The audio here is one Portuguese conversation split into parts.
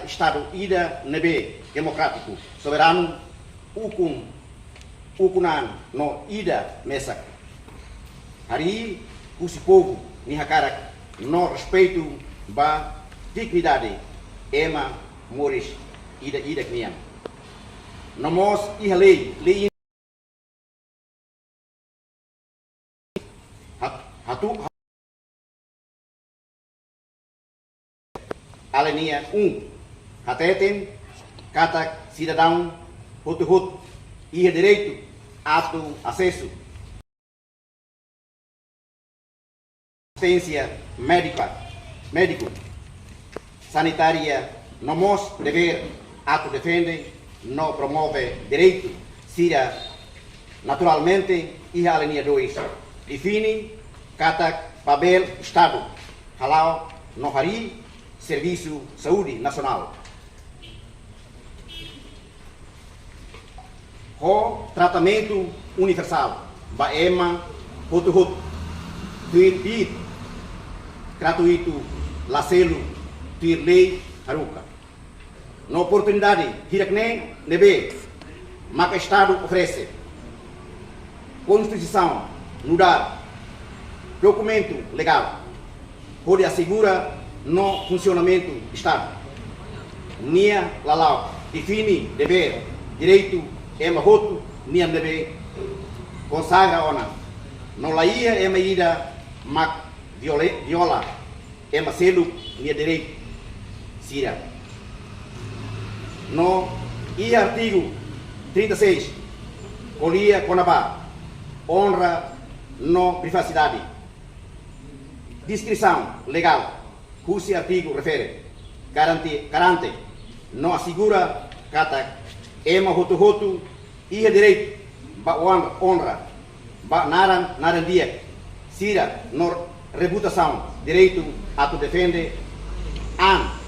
Estado ida nebe democrático, soberano, ukunan no ida mesak. Hari, kusi povo, nihakarak, no respeito, ba dignidade, ema, moris, ida kniam. Nomos iha lei hatu alenia hatetem kata cidadão hut iha direito ato acesso assistência médico sanitária nomos dever ato defende no promove direito sira naturalmente iha alenia 2 define kata papel Estado halau no hari Serviço Saúde Nacional. O tratamento universal, baema, hut, tuir gratuito, lacelo, tuir lei, haruka. Na oportunidade, hirakne, nebe, maca Estado oferece. Constituição, mudar, documento legal, pode assegurar no funcionamento do Estado. Nia lalau define dever, direito, ema roto, nia deve consagra ona. No laia ema ida mak viola, ema selo, nia direito, sira. No i artigo 36, colia conabá, honra no privacidade. Descrição legal. Cusi artigo refere, garante, não assegura, kata, ema hotu, ia direito, ba honra, ba naran dia, sira, no reputação, direito, ato defende,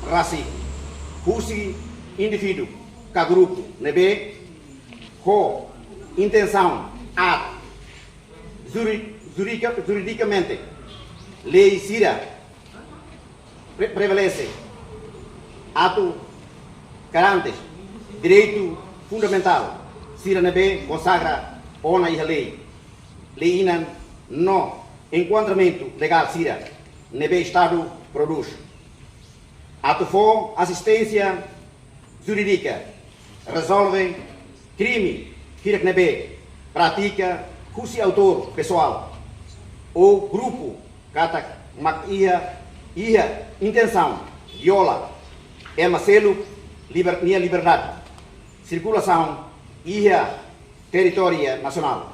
raci, cusi indivíduo, ka grupo, nebe, ho, intenção, juridicamente, lei sira, prevalece ato garantes direito fundamental sira nebe consagra ona e lei inan no enquadramento legal sira nebe Estado produz ato for assistência jurídica resolve crime hirak nebe pratica cusi autor pessoal ou grupo kata mak ia intenção, viola, ema selo, minha liberdade, circulação, ia território nacional.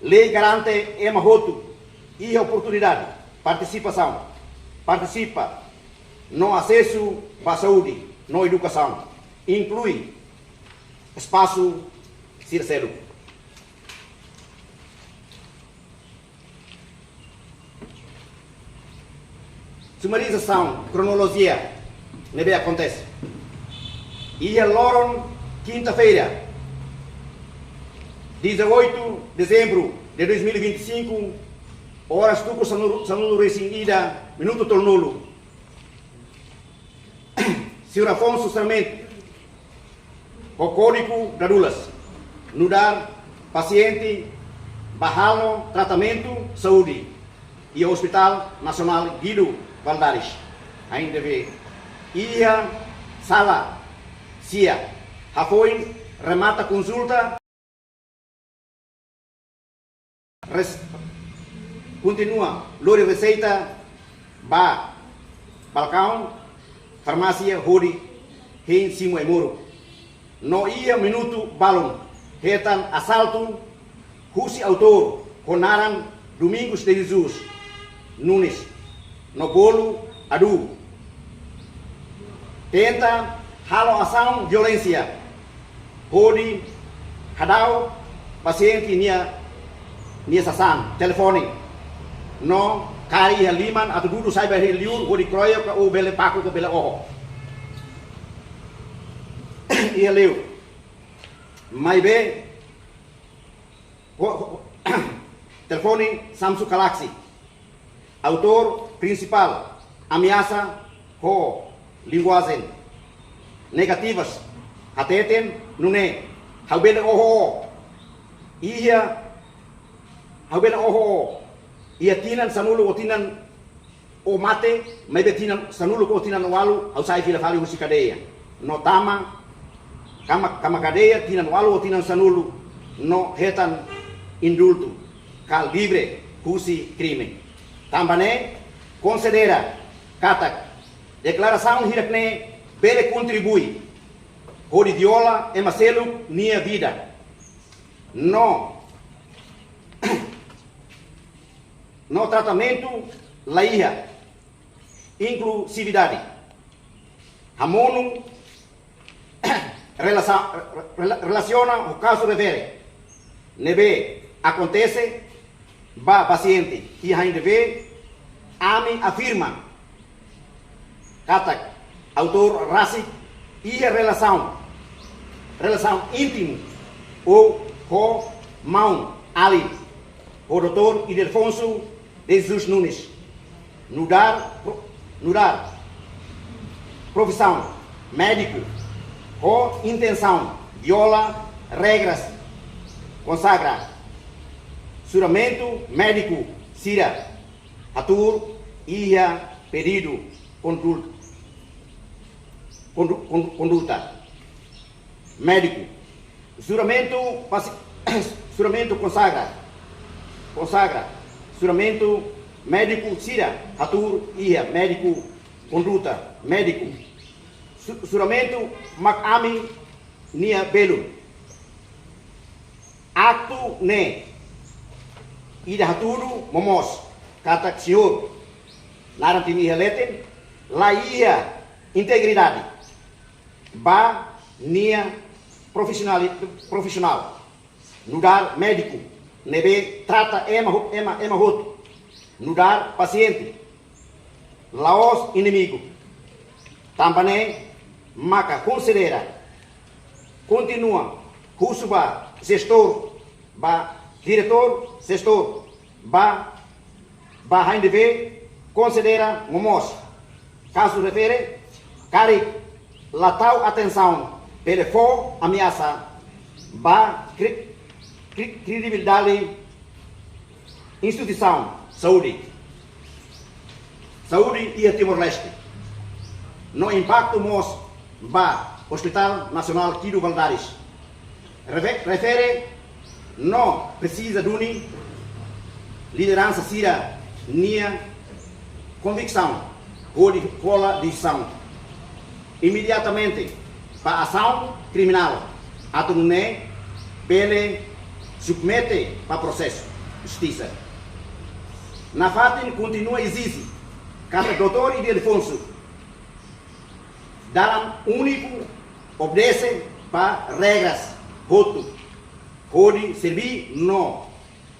Lei garante ema roto, ia oportunidade, participação, participa no acesso à saúde, no educação, inclui espaço circelo. Sumarização, cronologia, nebe acontece. Ia loron, quinta-feira, 18 de dezembro de 2025, horas tuco sanulo rescindida, minuto tornulo. Sr. Afonso Sarmento, o código da Dulas, nudar paciente, bahalo, tratamento, saúde, e o Hospital Nacional Guido Valdares, ainda vê. Ia sala, sia, foi remata consulta, continua, lori receita, balcão, farmácia, hori, em cima e muro. No ia minuto balon, retan assalto, husi autor, conaran, Domingos de Jesus, Nunes, no bolo, adu. Tenta, halo ação, violência. Hodi, hadau, paciente, nia sasan, telefone. No, kari liman, atau dudu sai bahir liur, hodi kroyo ka o bele paku ka bele oho. Ia leu. Mai be, telefone Samsung Galaxy. Autor principal, ameaça, linguagem, negativas hateten nune haubele oho ia haubele oho ia tinan sanulu o tinan o mate mai betinan sanulu ko tinan walu au sai fila fali usikadeia no tama kama kadeia tinan walu o tinan sanulu no hetan indulto cal livre husi crime tambane considera katak declaração hirakne bele contribui hori viola e macelo nia vida no no tratamento laia inclusividade hamono relaciona o caso refere nebe acontece ba paciente e ainda vê ami afirma katak autor rasik ia relação íntima ou com mão ali o doutor Ildefonso de Jesus Nunes nudar profissão médico com intenção viola regras consagra juramento médico sira atur ia pedido conduta médico juramento consagra juramento médico sira atur ia médico conduta médico juramento macami nia belo acto ne ida haturu momos kata senhor narantimi heleten la ia integridade ba nia profissional nudar médico nebe trata ema roto nudar paciente laos inimigo tambane maka considera continua husuba gestor ba diretor gestor ba ainda vê considera momos caso refere cari latal atenção pela for ameaça ba credibilidade instituição saúde e a Timor-Leste no impacto mos ba Hospital Nacional Kido Valdares refere não precisa de liderança sira nia convicção ou de cola de ação imediatamente para ação criminal atunune pele submete para processo justiça na fatin continua exige cada doutor Ildefonso dalam único obedece para regras roto pode servir no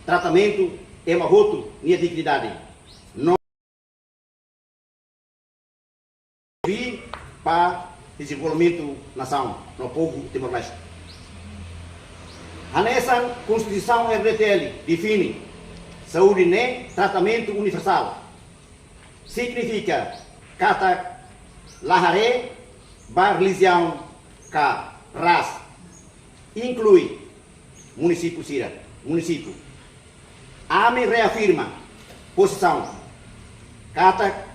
tratamento é uma roto minha dignidade não servir para desenvolvimento nação no povo Timor-Leste. A nessa Constituição RDTL define saúde nem tratamento universal significa kata lahare ba religião ka raça inclui município Sira, município. AME reafirma posição. Kata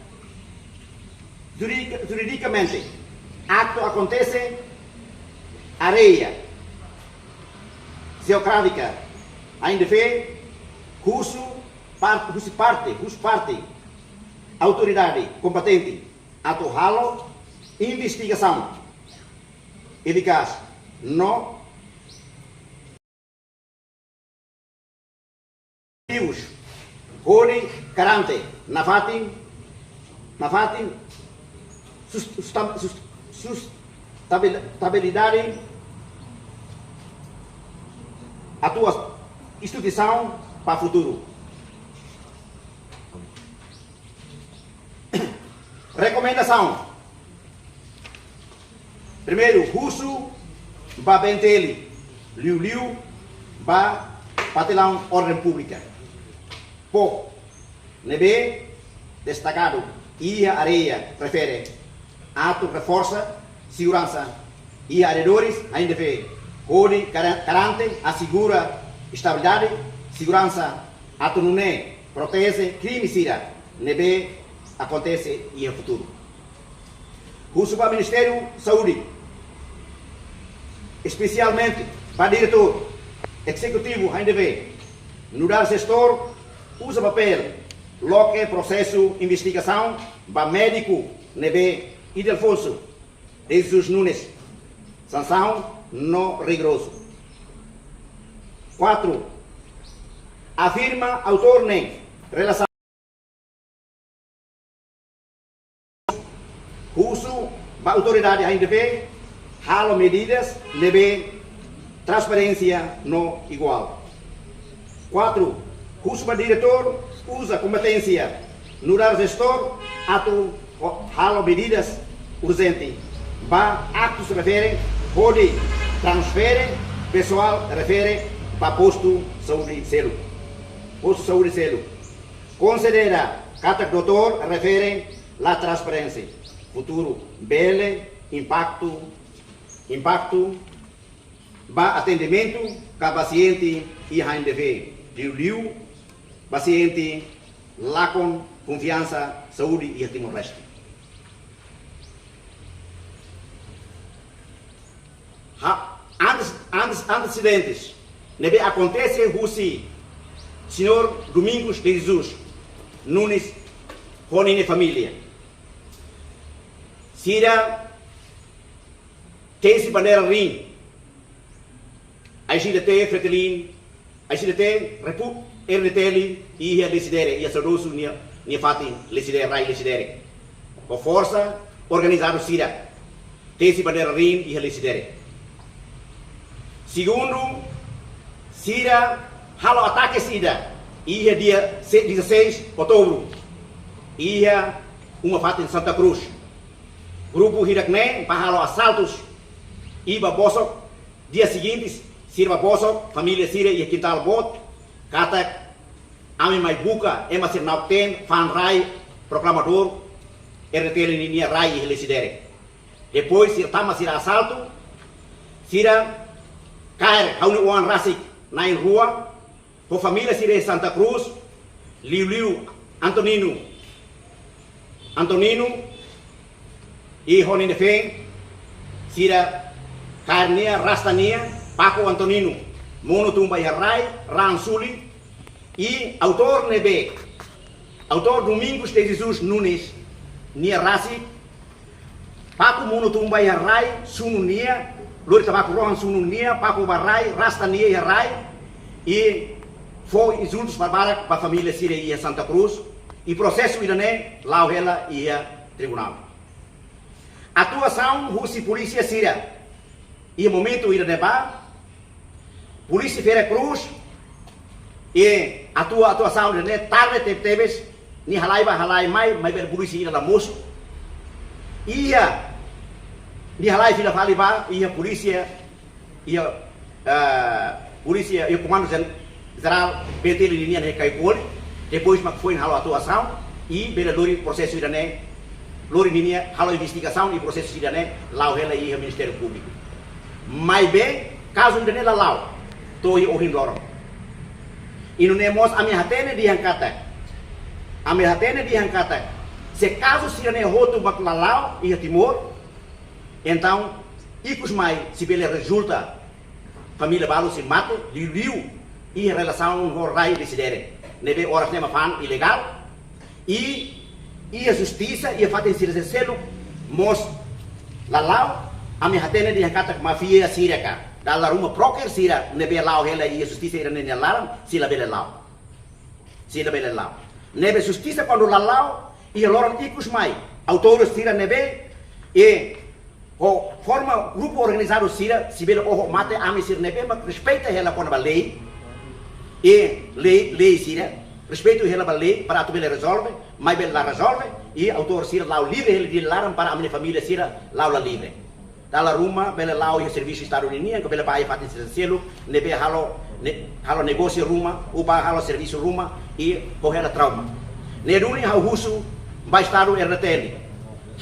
juridicamente, acto acontece areia geográfica, ainda vê curso parte, autoridade competente, ato halo, investigação eficaz, no Hori Karante, Nafatin, sustentabilidade, a tua instituição para o futuro. Recomendação. Primeiro, russo, Babenteli, Liu, Patelão, ordem pública. Pouco, nebe, destacado, ia areia, prefere, ato reforça segurança e arredores ainda vê. Onde garante, assegura estabilidade, segurança, autonomia, protege crime sira, nebe acontece e é futuro. O Ministério da Saúde, especialmente para o diretor executivo ainda vê, no dar gestor, usa papel, loque processo investigação, para médico, nebe Ildefonso de Jesus Nunes, sanção não rigoroso. 4. Afirma autor nem relação uso da autoridade ainda vê, halo medidas deve transparência não igual. 4. Uso do diretor usa competência no dar gestor ato halo medidas urgentes. Ba atos refere pode transfere pessoal refere para posto saúde selo. Posto saúde selo. Considera cada doutor refere la transparência. Futuro bele impacto ba atendimento ka paciente e ainda vê liu paciente lá com confiança saúde e Timor Leste. Antecedentes nebe acontece o senhor Domingos de Jesus Nunes com a família. Sira tem-se bandeira rim, a GDT Fretilin, a GDT Repu RDTL e a decidere e a sadoso nia fatin decidere rai decidere. Com força organizado Sira tem-se bandeira rim e a decidere. Segundo, Sira halo ataque Sira ia dia 16 de outubro ia uma fato em Santa Cruz. Grupo Hirakne para halo assaltos iba Bosok dia seguinte Sira Bosok família Sira ia quintal bot kata ami mai buka ema sir nauten fan rai proclamador RTL linha rai e decidere. Depois Sira tama Sira assalto Sira cair hauni uan rasik naik rua po família Sira Santa Cruz Liu Antonino e Rony Nefe Sira Carnia Rastania Paco Antonino Mono Tumba Rai Ransuli e autor nebe autor Domingos de Jesus Nunes Nia Rasi Paco Mono Tumba Rai Sununia Lori Tabaco Rohan Sununia Paco Barai Rastania Rai e foi juntos para a família Sira e Santa Cruz e processo irane lauhela e tribunal. Atuação Rússia Polícia Sira e momento irane ba Polícia Vera Cruz e atuação irane tarde teves ni halai mai ber polícia ira moço ia ni halai fila fali ba ia polícia polícia e comando geral PT linha ne kai poli depois mas foi halo atuação e vereador processo irane lori linha halo investigação e processo irane lau hela e Ministério Público mais bem caso irane la lau toi ohin lorong inu nemos ami hatene diangkata se caso irane roto bakla lau e Timor então ikus mai se bele resulta família Balo se mata liu e relação com o Rai decidere nebe horas nema fan ilegal e a justiça e a fatem selo mos lalau ami hatene di hakata mafia Sira ka dalla ruma proker Sira nebe lau hela e a justiça ira nene laram sila bele lau nebe justiça quando lalau e loram ikus mai autores Sira nebe e o forma grupo organizado Sira se bele o mate ami Sira nebe mas respeita ela com a lei e lei Sira respeito ela lei para tu bele resolve mas bele la resolve e autor Sira lau livre ele de laram para a minha família Sira lau la livre dalla ruma bele lau e serviço estado unia que bele pai fatin selo nebe halo negócio ruma upa halo serviço ruma e correla trauma neruni hau husu ba estado RTL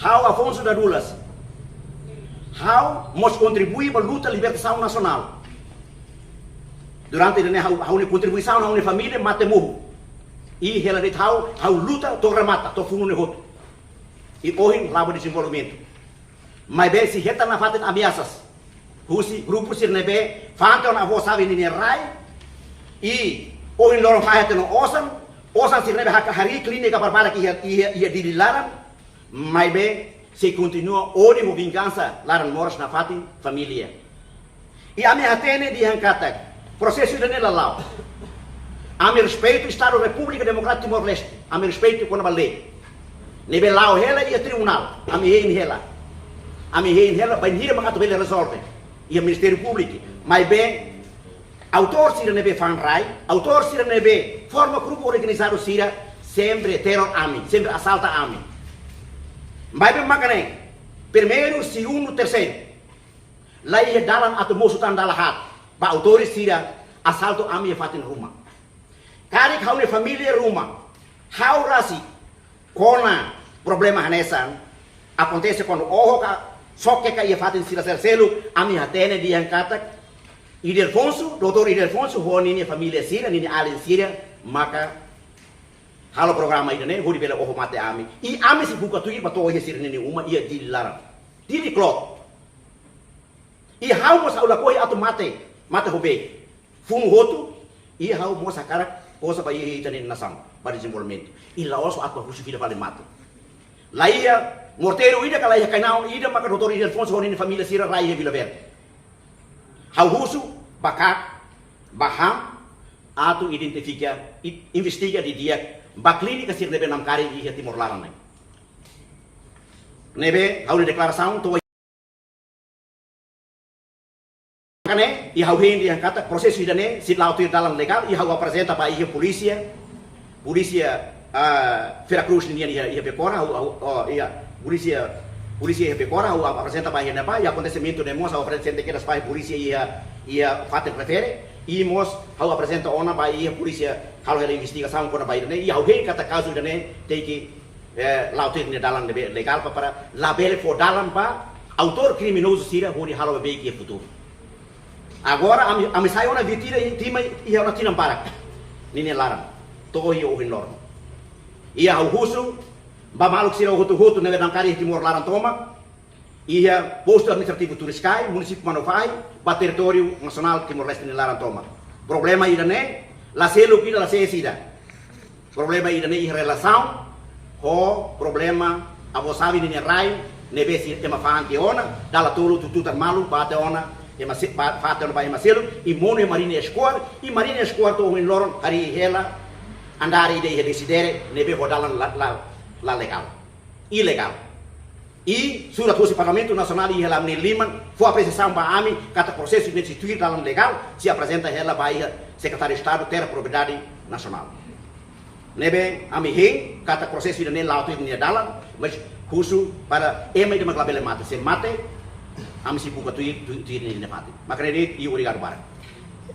hau Afonso da Dulas how mos contribui para a luta da libertação nacional. Durante a minha contribuição na minha família, mate morro. E ela diz how luta, to remata, to fundo negoto. E hoje, lá o desenvolvimento. Mas bem, se reta na falta de ameaças, os grupos se nebe, fantam na voz sabe nem rai, e hoje não faz até no osan se nebe hari clínica para que ia dililaram, mas bem, se continua hoje a vingança lá moras na falta família. E a minha atene de hankata, processo de nela lá. A meu respeito, Estado da República Democrática de Timor-Leste, a meu respeito quando vai ler. Nebe lá ela e a tribunal, a minha em ela. A minha em ela, bem hira makato ele resolve. E o Ministério Público, mas bem, autor sira nebe fanrai, autor sira nebe forma grupo organizado sira sempre terror ami, sempre assalta ami. Mas bem macané, primeiro, segundo, terceiro. Lá ia dalam atau musutan dalahat, ba autores sira assalto ami fatin rumah. Kari kau ni família rumah, how rasi, kona problema hanesan, acontece quando só que ia fazer sila selo a minha tene de ancata Ildefonso, doutor Ildefonso, a família síria, nini alien síria, maka halo programa ida ne, hori bela oho mate ami. E ami se buka tui bato ohe síria nini uma ia dilarang. Dili klot. E hau mo sa ula kohi atu mate hobe. Fumu hotu, e hau mo sa karak cosa ba ia ita nini nasang, para desenvolvimento. E la oso atu husu fila vale mate. La ia morteiro ida kala ia kainau ida maka doutor Ildefonso honi família síria raia Vila Verde. Hau husu bakak baham atau identifica investiga di dia ba clínica sir nebe nam kari di Timor Laran nebe hau declaração to kane e hau hen dia kata proses idane sit lautir dalam legal e hau apresenta ba ia polícia Veracruz ni ia pecora ia polícia ia pecora hau apresenta ba ia napa e acontecimento de mos hau apresenta que das pai polícia ia faten prefere e mos hau apresenta ona ba ia polícia kalau ada investigação quando ba idane e hau hen kata caso idane teki lautir ni dalam legal para label for dalam ba autor criminoso sira hori halo be que futuro. Agora a me sai ona vitira e tima e ona tinam para nini larang to ia o norma ia hau husu ba maluk sira hutu neve dankari Timor Laran toma ia posto administrativo Turiscai município Manofai ba território nacional Timor-Leste ni Laran toma problema idane la selo kida la sida problema idane i relação ho problema avosavi ni rai neve si tema fanti ona dala tolo tututan malu bate ona ema sit fate ona ba ema selo i mono marine escoar i marine escoar to in loron hari hela andare ide decidere neve rodalan la legal, ilegal. E surat o Parlamento Nacional e ela nem liman foi apreciação para ami cada processo de instituir dalam legal se apresenta ela para secretário de Estado terra propriedade nacional. Nebe ami hen cada processo de nem lauto de dalam mas khusus para ema de maglabele mate se mate ami se buka tu nem mate. Makanya e obrigado para.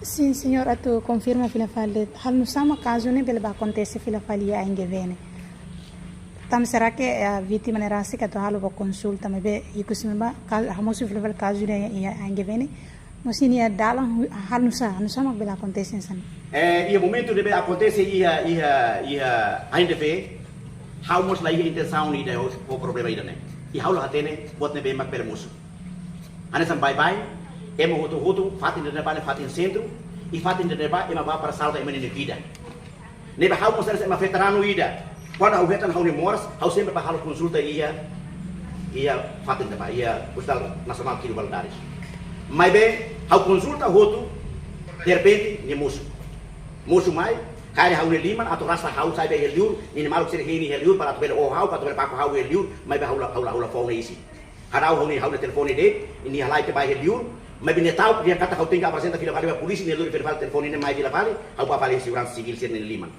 Sim, senhor, tu confirma fila fale hal no sama caso ne bele ba acontece fila fale a ingevene. Tam será que a vítima era assim que tu halo ba consulta me be e kusima hamos fila fale caso ne a ingevene. Mas se ia dala hal no sama bele acontece san. E o momento de acontece ia ainda vê how much la intenção ni de o problema ida ne. E how la hatene bot ne be mak permuso. Anesan bye bye. Ema hutu fatin de neba fatin centro e fatin de neba ema ba para salta ema de vida. Neba hau mos ema veterano ida. Quando hau vetan hau ni moras, hau sempre para halo consulta ia fatin de ba ia Hospital Nacional Quiro Valadares. Mas bem, hau consulta hutu de repente ni musu mai kaya hau ni liman atau rasa hau sai be heliur ni maluk sir hini heliur para tubel o hau para tubel paku hau heliur mai be hau phone isi. Harau hau ni telefone de ini halai ke ba heliur mas bine tahu dia kata kau tinggal apresenta fila vale polisi ni lori fila telefone ni mai fila vale au ba vale segurança civil sir ni liman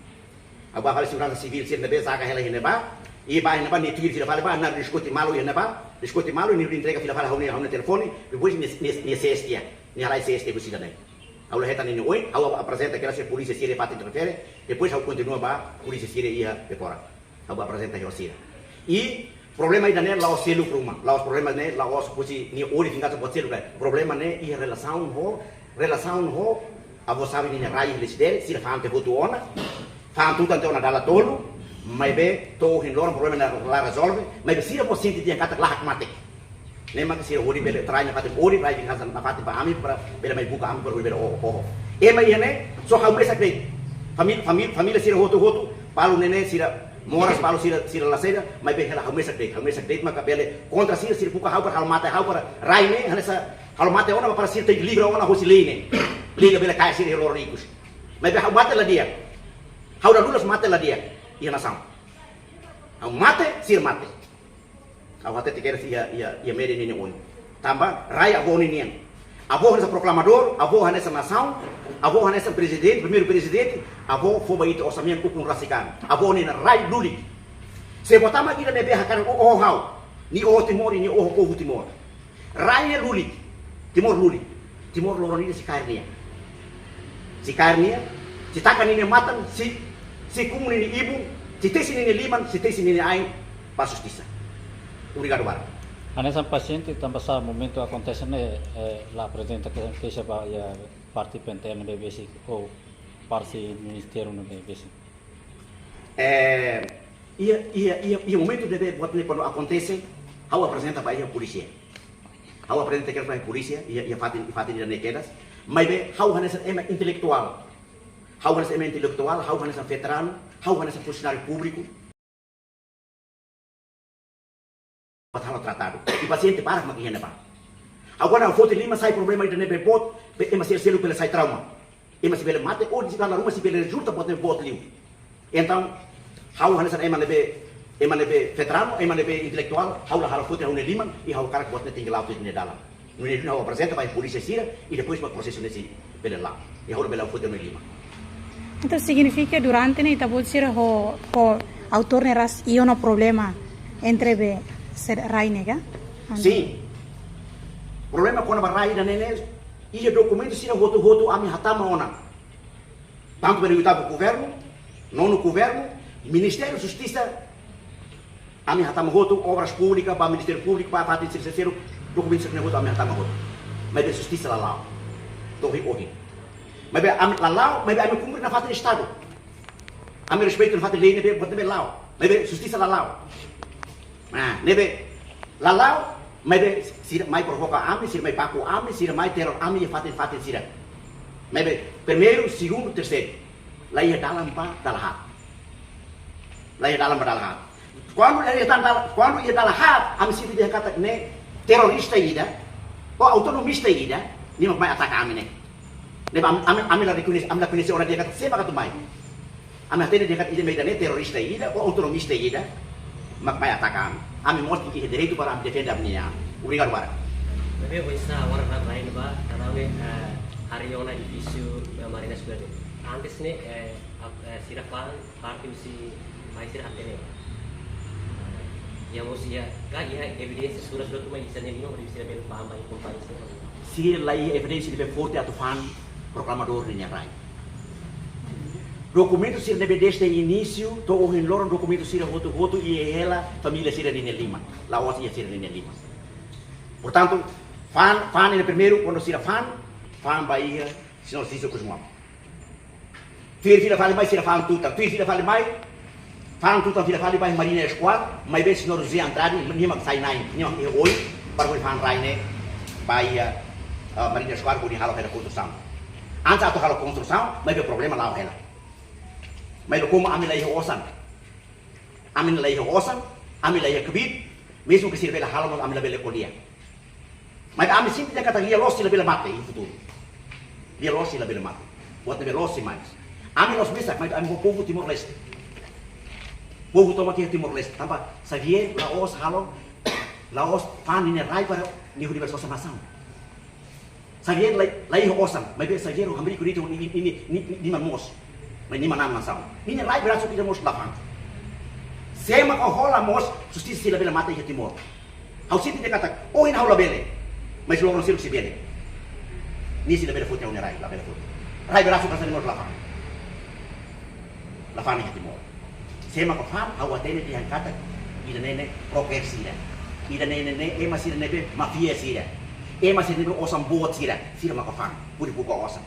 au ba vale segurança civil sir nebe saga hela hine ba e ba hine ba ni tir fila vale ba na discuti malu hine ba discuti malu ni entrega fila vale hau ni telefone depois ni sestia ni halai sestia bu sidane au leheta ni oi au apresenta que era ser polícia sir pat interfere depois au continua ba polícia sir ia pecora au ba apresenta yo sir e Problema ainda né lá o selo pruma, lá os problemas né lá os pusi ni ori finga pode selo kan. Problema né e relação ho a você sabe ni rai eles dele, se fa ante voto ona, fa tudo ante ona dala tolo, mas be to hin loro problema na la resolve, mas be se você sente dia kata lah mate. Lembra que se ori bele trai na kata ori rai finga na fati pa ami para bele mai buka ami para bele oh. E mai né só ha mesa que família se roto palo nene se moras balu sira la seda mai be hela hamesa date maka bele contra sira puka hau para mata hau para raine hanesa hau mata ona para sira te livre ona hosi leine liga bele kai sira lor ricos mai be hau mata la dia hau da lulas mata la dia ia nação hau mate sira mate hau até te quer ia mede nini on tamba rai avoni nien avô hanesa proclamador avô hanesa nação avô hanesa presidente primeiro presidente avô foi baita orçamento com rasikan avô ni na rai luli se botar ma ira nebe hakan o hau ni o timor ni o povo timor rai é luli timor loroni si carnia si takan ni matan si kumun ni ibu si tesi ni liman si tesi ni ai pa justiça obrigado bar. Nessa paciente também sabe momento acontece né lá presidente que se vai a parte interna do BBC ou parte ministério no BBC. E o momento de quando acontece, ao apresenta para a polícia. Ao apresenta que a polícia e fati de nequedas, mas be how hanesa é intelectual. How hanesa é intelectual, how hanesa veterano, how hanesa funcionário público. Para tratado. E paciente para que maquinha ba. Agora o foto lima sai problema de nebe bot, e mas ser selo pela sai trauma. E mas pela mate ou de lá ruma se pela junta pode bot liu. Então, how hanesa é manebe veterano, é manebe intelectual, how la foto é um lima e how cara que bot tem lá tudo nedala. No ele how apresenta para a polícia sira e depois para processo nesse pela lá. E how bela foto é lima. Então significa durante ne tabul sira ho autor ne ras io no problema entre be ser rainega? Sim. Problema quando a rainha nene e documento sira voto a mi hatama ona. Tanto para o governo, não no governo, Ministério da Justiça a mi hatama voto obras públicas para Ministério Público para parte de terceiro documento sira voto a mi hatama voto. Mas a justiça lá. Torre ori. Mas lá, mas a mi cumprir na parte do Estado. A mi respeito na parte lei ne be bote lá. Mas a justiça lá. Nebe lalau mebe sira mai provoca ami sira mai paco ami sira mai terror ami e fatin sira mebe primeiro segundo terceiro lá ia dalam dalahat quando ia dalahat ami sira dia kata ne terorista ida ou autonomista ida ni mai ataca ami ne nebe ami la reconhece ora dia kata seba kata mai ami atende dia kata ida mai ne terorista ida ou autonomista ida mai atacar ami mostra que direito para defender a minha obrigado para tapi bisa warna lain ba kanawe Ariona isu Marina Square antes ne sirapan parti si mai siratene ya mosia ga ya evidência surat-surat mai isane no bisa bel paham mai komparisi si lai evidência de forte atufan proclamador de rai documento sira deve desde início to o loro documento sira voto e ela família sira de Lima lá o sira de Lima portanto fan no primeiro quando sira fan Bahia se não se isso com o filho sira fale mais sira fan tudo tu sira fale mais fan tudo sira fale mais Marina Squad mais bem senhor José Andrade nima sai nai nima oi para o fan raine Bahia Marina Squad com halo da construção antes a halo construção mas o problema lá ela mas como ami lai hosan ami lai kebit mesmo que sirve la halal ami la bele kodia mas ami sempre dia kata lia losi la bele mate em futuro lia losi la bele mate buat bele losi mais ami los bisa mas ami povo Timor Leste povo toma que Timor Leste tamba sabia laos fan ni rai para ni universo nação sabia lai hosan mas be sabia o hamri kurito ni mamos mas ni manam nação minha lai braço que demos lapang sema ko hola mos justiça sila bela mata e Timor au siti de kata o ina hola bele mas logo não sirve se bele ni sila bela foto rai la bela foto rai braço para demos lapang e Timor sema ko fan au atene de kata ida nene progresira. Ida nene e masira nebe mafia sira. E masira nebe osam boat sira. Sira makafang. Puri buka osam.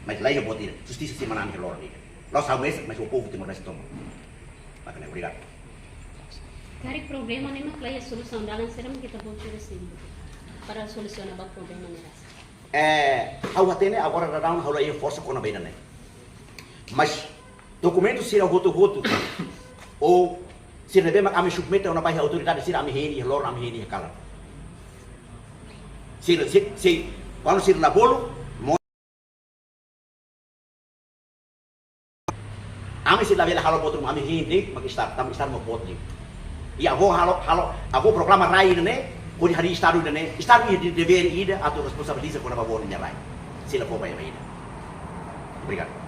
Mas lá eu vou ter justiça se manani que loro diga. Nós sabemos, mas o povo tem uma restoma. Bacana, obrigado. Cari problema nem mas a solução dela será que tá bom assim para solucionar o problema nessa. Ao atene agora da down how força com a beira né. Mas documento se o voto ou se rebe mak ame submete una pai autoridade se ame heri lor ame heri kala. Se quando se na bolo ame se la vela halo potro ame heri mak estar mo potri. E avô proclama rai né, por hari estado né, estado de dever ida a tua responsabilidade com a favor da rai. Se ela for bem ida. Obrigado.